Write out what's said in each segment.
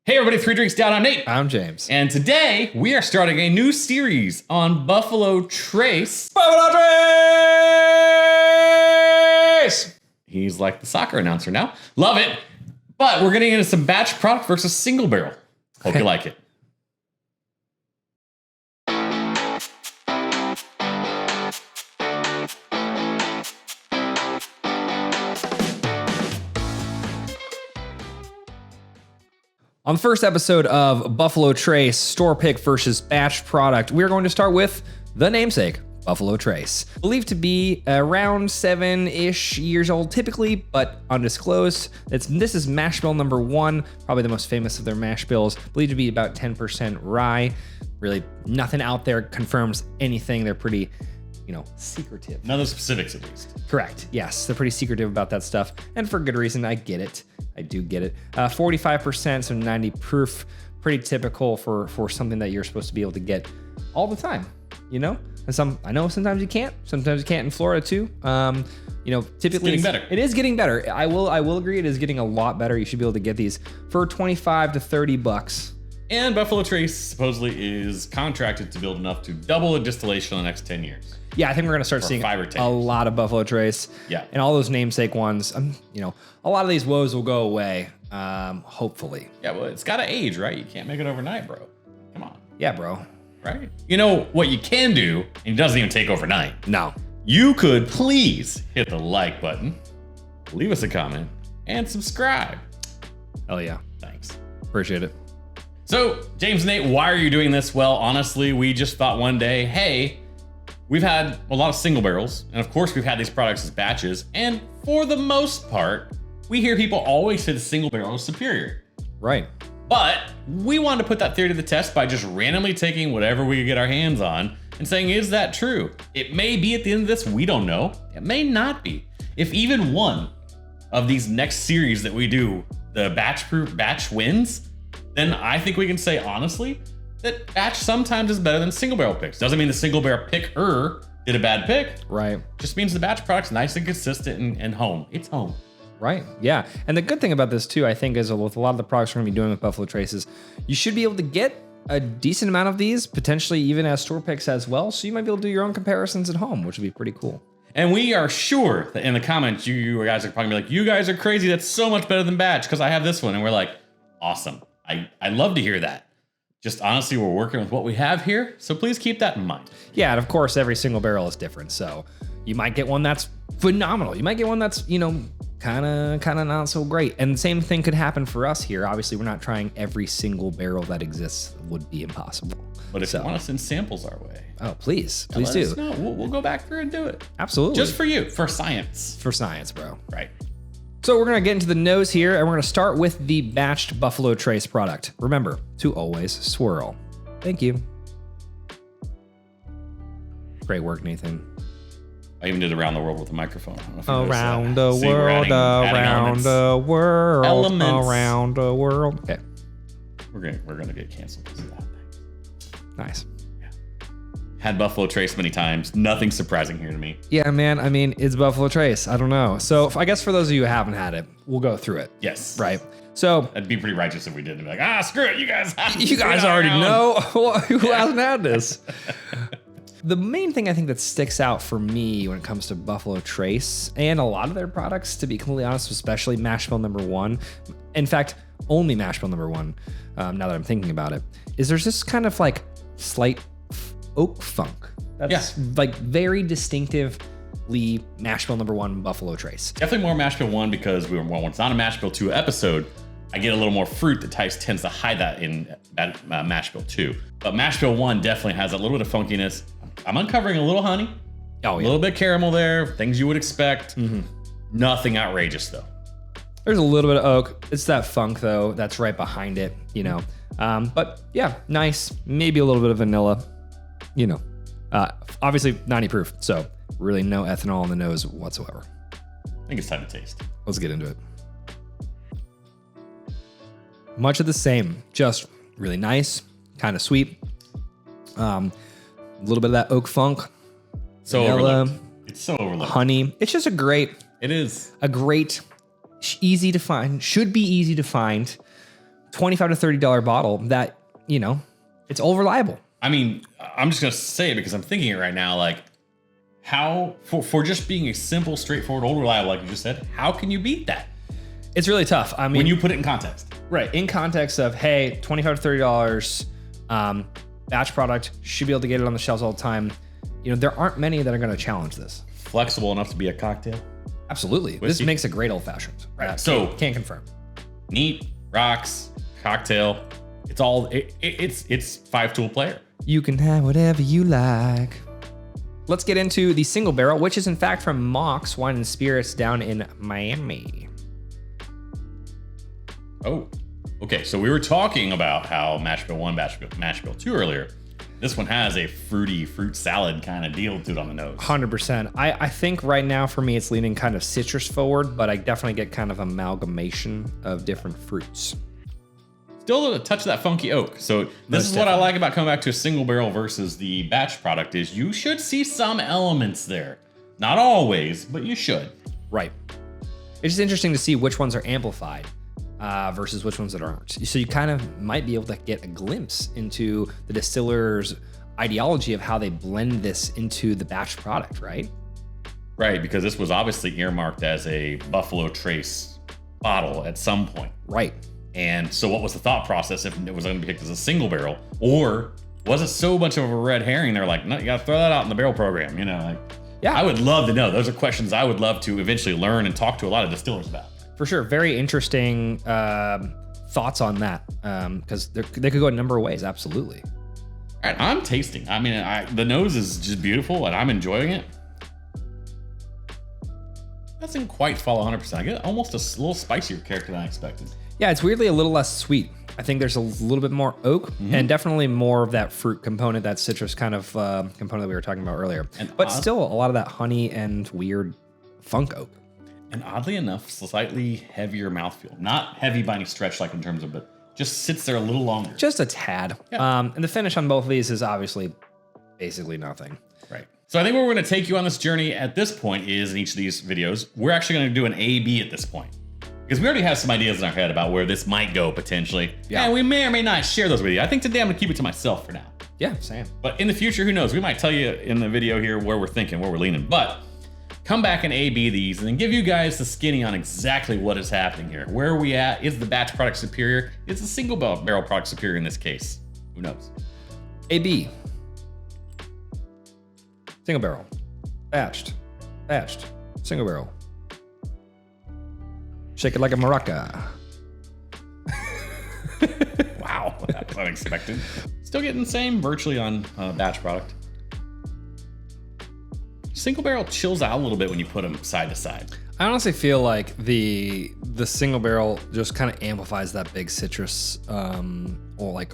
Hey everybody, 3 Drinks Down, I'm Nate. I'm James. And today we are starting a new series on Buffalo Trace. Buffalo Trace! He's like the soccer announcer now. Love it. But we're getting into some batch product versus single barrel. Hope you like it. On the first episode of Buffalo Trace, store pick versus batch product, we're going to start with the namesake, Buffalo Trace. Believed to be around 7-ish years old typically, but undisclosed. This is mash bill number 1, probably the most famous of their mash bills. Believed to be about 10% rye. Really nothing out there confirms anything. They're pretty, secretive. None of the specifics, at least. Correct. Yes, they're pretty secretive about that stuff, and for good reason. I get it. I do get it. 45%, so 90 proof. Pretty typical for something that you're supposed to be able to get all the time. And I know sometimes you can't. Sometimes you can't in Florida too. Typically it's getting better. It is getting better. I will agree. It is getting a lot better. You should be able to get these for $25 to $30. And Buffalo Trace supposedly is contracted to build enough to double the distillation in the next 10 years. Yeah, I think we're going to start seeing 5 or 10 a years. lot of Buffalo Trace. Yeah. And all those namesake ones. A lot of these woes will go away, hopefully. Yeah, well, it's got to age, right? You can't make it overnight, bro. Come on. Yeah, bro. Right? You know what you can do, and it doesn't even take overnight. No. You could please hit the like button, leave us a comment, and subscribe. Hell yeah. Thanks. Appreciate it. So, James and Nate, why are you doing this? Well, honestly, we just thought one day, hey, we've had a lot of single barrels, and of course we've had these products as batches, and for the most part, we hear people always say the single barrel is superior. Right. But we wanted to put that theory to the test by just randomly taking whatever we could get our hands on and saying, is that true? It may be at the end of this, we don't know. It may not be. If even one of these next series that we do, the batch wins, then I think we can say honestly that batch sometimes is better than single barrel picks. Doesn't mean the single barrel picker did a bad pick. Right. Just means the batch product's nice and consistent and home. It's home. Right. Yeah. And the good thing about this too, I think, is with a lot of the products we're going to be doing with Buffalo Traces, you should be able to get a decent amount of these, potentially even as store picks as well. So you might be able to do your own comparisons at home, which would be pretty cool. And we are sure that in the comments, you guys are probably gonna be like, you guys are crazy. That's so much better than batch because I have this one. And we're like, awesome. I love to hear that. Just honestly, we're working with what we have here. So please keep that in mind. Yeah. And of course, every single barrel is different. So you might get one that's phenomenal. You might get one that's, kind of not so great. And the same thing could happen for us here. Obviously, we're not trying every single barrel that exists. It would be impossible. But if you want to send samples our way, please let do. us know. We'll go back through and do it. Absolutely. Just for you, for science. For science, bro. Right. So we're going to get into the nose here, and we're going to start with the batched Buffalo Trace product. Remember to always swirl. Thank you. Great work, Nathan. I even did around the world with a microphone. Around the world, around the world, around the world. Okay. We're gonna get canceled because of that. Nice. Yeah. Had Buffalo Trace many times. Nothing surprising here to me. Yeah, man. I mean, it's Buffalo Trace. I don't know. So I guess for those of you who haven't had it, we'll go through it. Yes. Right. So that'd be pretty righteous if we did. Be like, screw it, you guys. You guys already know who hasn't had this. The main thing I think that sticks out for me when it comes to Buffalo Trace and a lot of their products, to be completely honest, especially mash bill number 1, in fact, only mash bill number 1, now that I'm thinking about it, is there's this kind of like slight oak funk. That's like very distinctively mash bill number 1 Buffalo Trace. Definitely more mash bill 1 because when it's not a mash bill 2 episode, I get a little more fruit that tends to hide that in mash bill 2. But mash bill 1 definitely has a little bit of funkiness. I'm uncovering a little honey, a little bit of caramel there, things you would expect. Mm-hmm. Nothing outrageous though. There's a little bit of oak. It's that funk though that's right behind it, But yeah, nice. Maybe a little bit of vanilla, Obviously 90 proof, so really no ethanol in the nose whatsoever. I think it's time to taste. Let's get into it. Much of the same, just really nice, kind of sweet. A little bit of that oak funk. So vanilla, overlooked. It's so overlooked. Honey. It's just It is. easy to find, should be easy to find, $25 to $30 bottle that, you know, it's all reliable. I mean, I'm just gonna say it because I'm thinking it right now. Like, how for just being a simple, straightforward, old reliable, like you just said, how can you beat that? It's really tough. I mean, when you put it in context, right? In context of, hey, $25 to $30, batch product, should be able to get it on the shelves all the time. You know, there aren't many that are going to challenge this. Flexible enough to be a cocktail. Absolutely, Whiskey. This makes a great old fashioned. Right. So can't confirm. Neat, rocks, cocktail. It's all it's 5-tool player. You can have whatever you like. Let's get into the single barrel, which is in fact from Mox Wine and Spirits down in Miami. Oh, okay. So we were talking about how Mash Bill 1, Mash Bill 2 earlier. This one has a fruity fruit salad kind of deal to it on the nose. 100%. I think right now for me it's leaning kind of citrus forward, but I definitely get kind of amalgamation of different fruits. Still a touch of that funky oak. So this is what I like about coming back to a single barrel versus the batch product is you should see some elements there. Not always, but you should. Right. It's just interesting to see which ones are amplified versus which ones that aren't. So you kind of might be able to get a glimpse into the distiller's ideology of how they blend this into the batch product, right? Right, because this was obviously earmarked as a Buffalo Trace bottle at some point. Right. And so what was the thought process if it was going to be picked as a single barrel? Or was it so much of a red herring? They're like, no, you got to throw that out in the barrel program. You know, like, yeah. I would love to know. Those are questions I would love to eventually learn and talk to a lot of distillers about. For sure. Very interesting thoughts on that because they could go a number of ways. Absolutely. All right, I'm tasting. I mean, the nose is just beautiful and I'm enjoying it. Doesn't quite follow 100%. I get almost a little spicier character than I expected. Yeah, it's weirdly a little less sweet. I think there's a little bit more oak and definitely more of that fruit component, that citrus kind of component that we were talking about earlier. But still a lot of that honey and weird funk oak. And oddly enough, slightly heavier mouthfeel. Not heavy by any stretch, like in terms of, but just sits there a little longer. Just a tad. Yeah. And the finish on both of these is obviously basically nothing. Right. So I think where we're going to take you on this journey at this point is in each of these videos, we're actually going to do an A/B at this point. Because we already have some ideas in our head about where this might go potentially. Yeah. And we may or may not share those with you. I think today I'm going to keep it to myself for now. Yeah, same. But in the future, who knows? We might tell you in the video here where we're thinking, where we're leaning. But come back and A/B these and then give you guys the skinny on exactly what is happening here. Where are we at? Is the batch product superior? Is the single barrel product superior in this case? Who knows? A/B. Single barrel. Batched. Single barrel. Shake it like a maraca. Wow, that was unexpected. Still getting the same virtually on batch product. Single barrel chills out a little bit when you put them side to side. I honestly feel like the single barrel just kind of amplifies that big citrus, or like.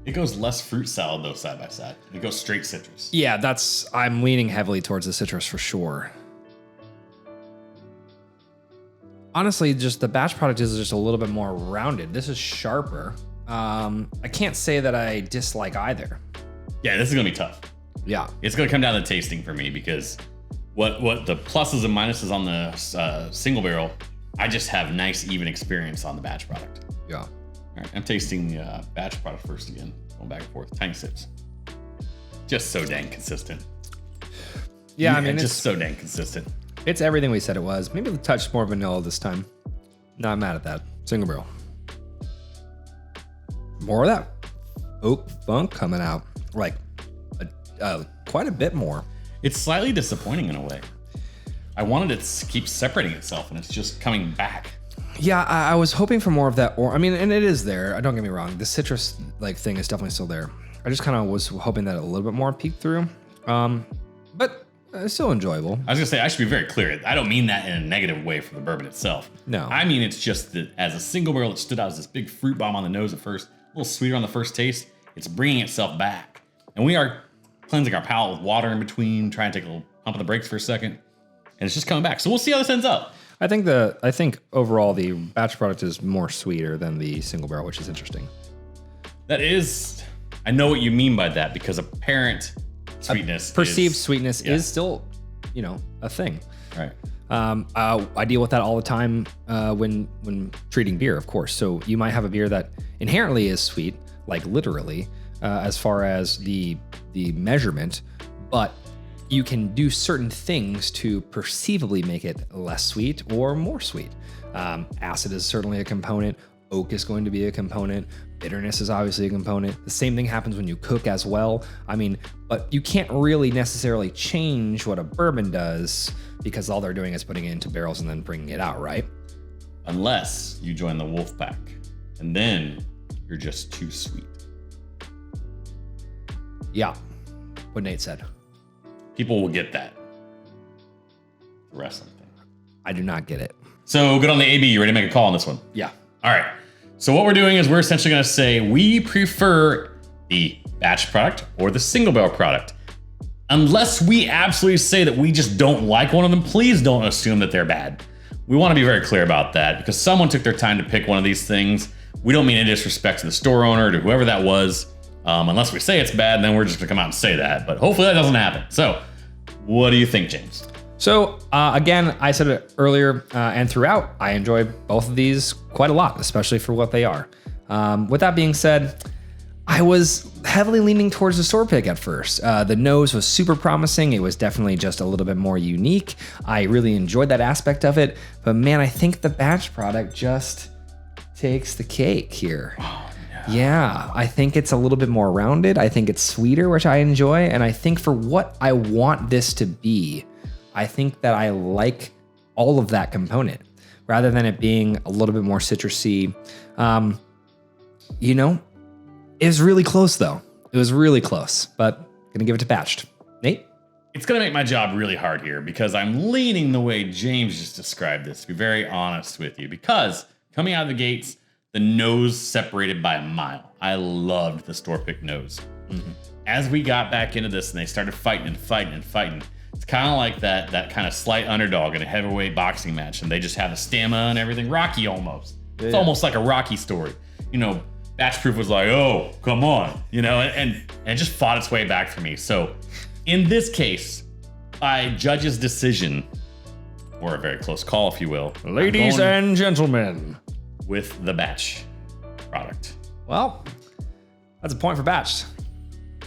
It goes less fruit salad though side by side. It goes straight citrus. Yeah, I'm leaning heavily towards the citrus for sure. Honestly, just the batch product is just a little bit more rounded. This is sharper. I can't say that I dislike either. Yeah, this is gonna be tough. Yeah, it's gonna come down to tasting for me because what the pluses and minuses on the single barrel, I just have nice even experience on the batch product. Yeah. All right, I'm tasting the batch product first again, going back and forth, tiny sips. Just so dang consistent. Yeah, I mean, it's just so dang consistent. It's everything we said it was. Maybe a touch more vanilla this time. Not mad at that. Single barrel. More of that oak funk coming out. Like quite a bit more. It's slightly disappointing in a way. I wanted it to keep separating itself and it's just coming back. Yeah, I was hoping for more of that. Or I mean, and it is there. Don't get me wrong. The citrus like thing is definitely still there. I just kind of was hoping that a little bit more peeked through. But it's still enjoyable. I was gonna say, I should be very clear. I don't mean that in a negative way for the bourbon itself. No. I mean, it's just that as a single barrel, it stood out as this big fruit bomb on the nose at first, a little sweeter on the first taste. It's bringing itself back. And we are cleansing our palate with water in between, trying to take a little pump on the brakes for a second. And it's just coming back. So we'll see how this ends up. I think overall the batch product is more sweeter than the single barrel, which is interesting. That is, I know what you mean by that because apparent sweetness, perceived sweetness is still, a thing. Right. I deal with that all the time when treating beer, of course. So you might have a beer that inherently is sweet, like literally, as far as the measurement, but you can do certain things to perceivably make it less sweet or more sweet. Acid is certainly a component. Oak is going to be a component. Bitterness is obviously a component. The same thing happens when you cook as well. I mean, but you can't really necessarily change what a bourbon does because all they're doing is putting it into barrels and then bringing it out, right? Unless you join the wolf pack, and then you're just too sweet. Yeah, what Nate said. People will get that. The wrestling thing. I do not get it. So good on the AB. You ready to make a call on this one? Yeah. All right. So what we're doing is we're essentially going to say we prefer the batch product or the single barrel product. Unless we absolutely say that we just don't like one of them, please don't assume that they're bad. We want to be very clear about that because someone took their time to pick one of these things. We don't mean any disrespect to the store owner, to whoever that was. Unless we say it's bad, then we're just going to come out and say that. But hopefully that doesn't happen. So what do you think, James? So again, I said it earlier and throughout, I enjoy both of these quite a lot, especially for what they are. With that being said, I was heavily leaning towards the store pick at first. The nose was super promising. It was definitely just a little bit more unique. I really enjoyed that aspect of it. But man, I think the batch product just takes the cake here. Oh, no. Yeah, I think it's a little bit more rounded. I think it's sweeter, which I enjoy. And I think for what I want this to be, I think that I like all of that component rather than it being a little bit more citrusy. It was really close though. It was really close, but gonna give it to batched. Nate? It's going to make my job really hard here because I'm leaning the way James just described this, to be very honest with you, because coming out of the gates, the nose separated by a mile. I loved the store pick nose. Mm-hmm. As we got back into this and they started fighting, it's kind of like that kind of slight underdog in a heavyweight boxing match, and they just have a stamina and everything. Rocky almost. It's almost like a Rocky story. Batch Proof was like, oh, come on, and it just fought its way back for me. So in this case, by judge's decision, or a very close call, if you will, ladies and gentlemen, with the batch product. Well, that's a point for batched.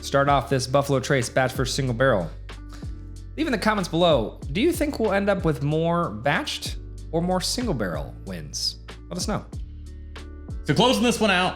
Start off this Buffalo Trace batch for single barrel. Leave in the comments below, do you think we'll end up with more batched or more single barrel wins? Let us know. So closing this one out,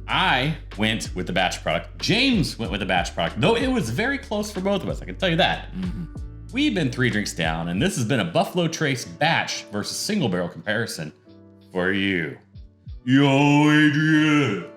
I went with the batch product. James went with the batch product, though it was very close for both of us, I can tell you that. Mm-hmm. We've been 3 drinks down, and this has been a Buffalo Trace batch versus single barrel comparison for you. Yo, Adrian.